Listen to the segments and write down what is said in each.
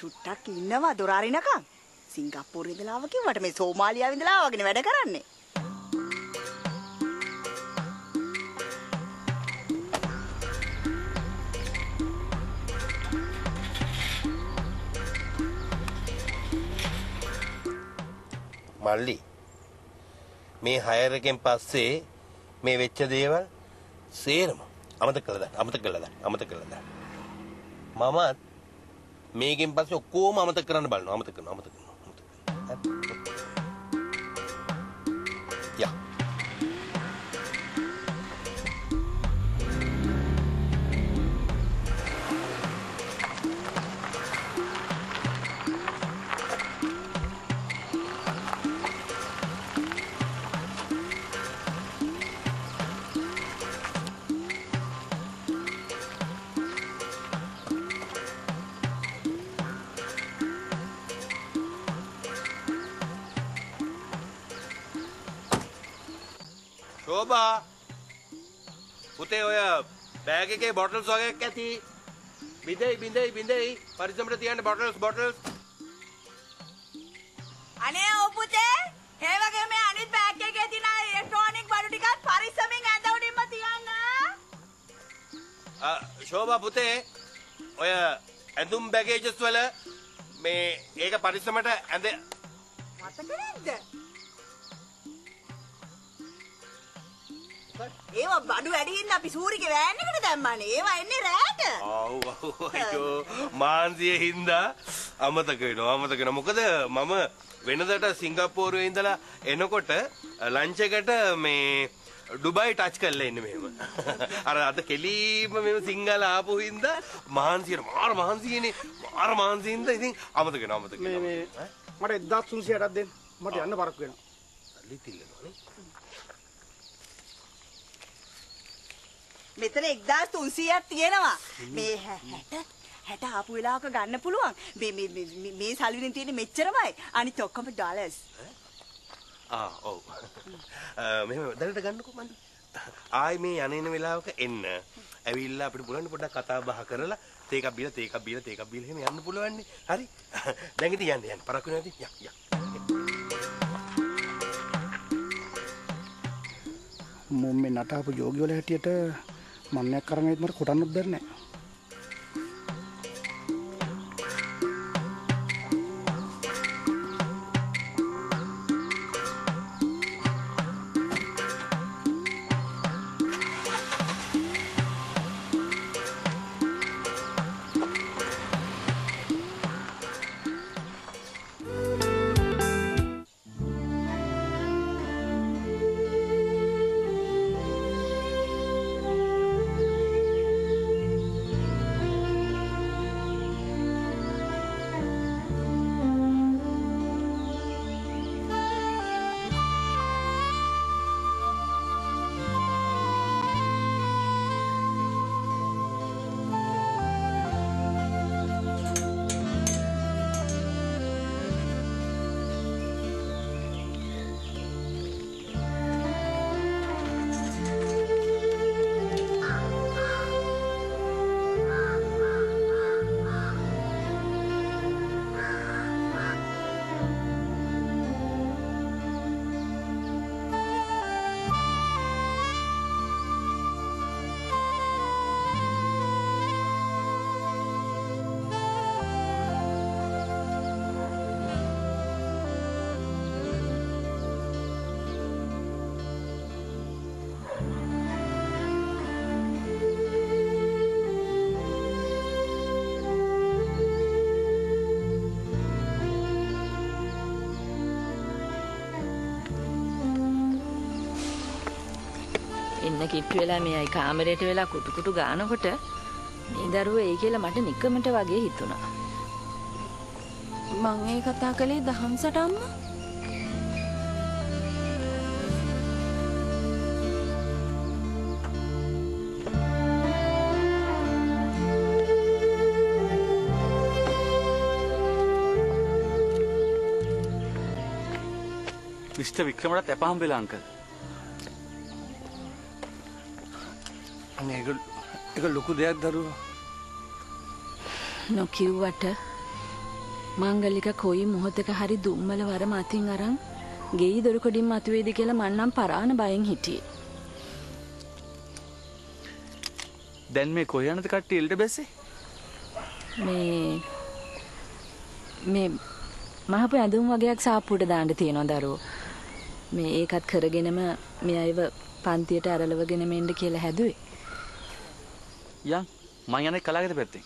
චුට්ටක් ඉන්නවා දොර අරිනකම්. සිංගප්පූරුවේ ඉඳලා ආව කිව්වට මේ සෝමාලියාවේ ඉඳලා ආවගෙන වැඩ කරන්නේ. මල්ලි මේ හයර් එකෙන් පස්සේ මේ වෙච්ච දේවල් සේරම අමතක කළා දාන්න. මමත් මේකෙන් පස්සේ ඔක්කොම අමතක කරන්න බලනවා. අමතක කරනවා. යා. शोभा पुते ඔය බෑග් එකේ බොටල්ස් වගේක් ඇති බින්දෙයි පරිස්සමට තියන්න බොටල්ස් අනේ ඔව් පුතේ ඒ වගේ මේ අනිත් බෑග් එකේ තියෙන ඉලෙක්ට්‍රොනික බඩු ටිකත් පරිස්සමෙන් ඇඳ උඩින්ම තියන්න शोभा පුතේ ඔය ඇඳුම් බැගේජස් වල මේ ඒක පරිස්සමට ඇඳ මතක නැද්ද ඒවා බඩු වැඩි හින්දා අපි සූරිගේ වෑන් එකට දැම්මානේ. ඒවා එන්නේ රැට. ආව් අයියෝ මාන්සියේ හින්දා අමතක වෙනවා. මොකද මම වෙනදට සිංගප්පූරුවේ ඉඳලා එනකොට ලන්ච් එකට මේ ඩුබයි ටච් කරලා ඉන්නේ මෙහෙම. අර අද කෙලීම මෙහෙම සිංහල ආපු හින්දා මාන්සියට මාන්සියනේ. මාන්සියින්ද ඉතින් අමතක වෙනවා. මට 1300ක් දෙන්න. මට යන්න බරක් වෙනවා. සල්ලි තිල්ලනවානේ. මෙතන 1300ක් තියෙනවා. මේ 60 ආපු වෙලාවක ගන්න පුළුවන්. මේ සල්ලිෙන් තියෙන්නේ මෙච්චරමයි. අනිත් ඔක්කොම ඩොලර්ස්. ඔව්. මෙහෙම දැනට ගන්නකො මන්ද. ආයි මේ යන්නේන වෙලාවක එන්න. ඇවිල්ලා අපිට පුළුවන් පොඩ්ඩක් කතා බහ කරලා තේකක් බීලා එහෙම යන්න පුළුවන් නේ. හරි. දැන් ඉතින් යන්න. පරක් වෙනවා ඉතින්. යන්න. මොම්මේ නටාපු යෝගි වල හැටියට මන්නයක් කරන් ඇවිත් මට කොටන්නත් බැරි නෑ. එන්න කිට්ටු වෙලා මෙයයි කාමරයට වෙලා කුටු ගානකොට මේ දරුවෝ ඒ කියලා මට නිකමට වගේ හිතුණා. මං ඒ කතා කළේ දහම්සට අම්මා. මිස්ටර් වික්‍රමරත් එපා හම්බෙලා අංකල්. අනේ ඒක ලොකු දෙයක් දරුවා. නොකියුවට මංගලික කොයි මොහොතක හරි දුම්මල වරම අතින් අරන් ගෙයි දොර කොඩින් මතුවේද කියලා මං නම් පරාන බයෙන් හිටියේ. දැන් මේ කොහේ යනද කට්ටිය එල්ට බැස්සේ? මේ මහපු ඇඳුම් වගේක් සාප්පුවට දාන්න තියෙනවා දරුවෝ. මේ ඒකත් කරගෙනම මේ අයව පන්තියට අරලවගෙන මෙන්න කියලා හැදුවේ. යන් මං යන්නේ කලාගෙත පැත්තෙන්.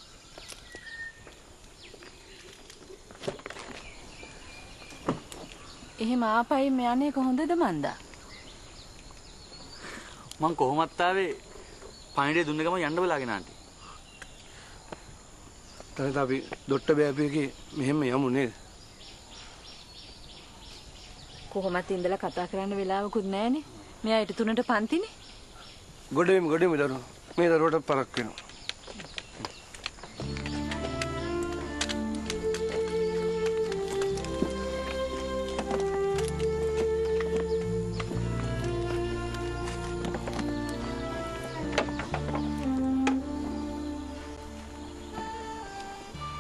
එහෙම ආපයි මෙයන්නේ කොහොඳද මන්දා? මං කොහොමත් ආවේ පණිඩේ දුන්න ගම යන්න බලාගෙන ආන්ටි. තනත අපි දොට්ට බෑපියකේ මෙහෙම යමු නේද? කොහොමත් ඉඳලා කතා කරන්න වෙලාවකුත් නැහනේ. මෙයා ඊට 3ට පන්තිනේ. ගොඩෙමු දරුවෝ. මේ දරුවට පරක් වෙනවා.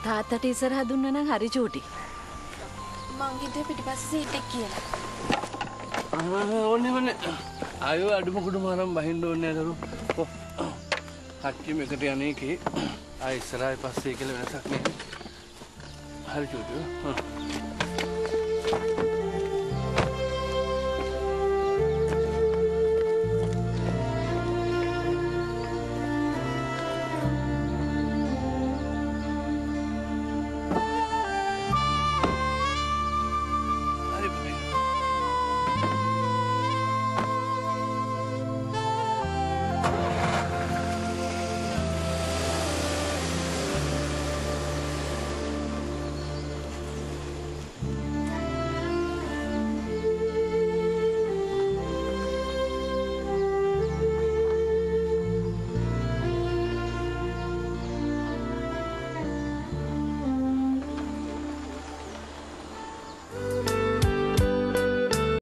තාත්තට ඉස්සරහ දුන්නා නම් හරි චූටි. මං හිතුවේ පිටිපස්සේ සීට් එක කියලා. ඕනේ. ආයෝ අඩුම කුඩුම අරන් බහින්න ඕනේ දරුවෝ. කච්චි මේකට යන්නේ කී ආ ඉස්සරහයි පස්සේ කියලා වෙනසක් නැහැ. හරි චූටි.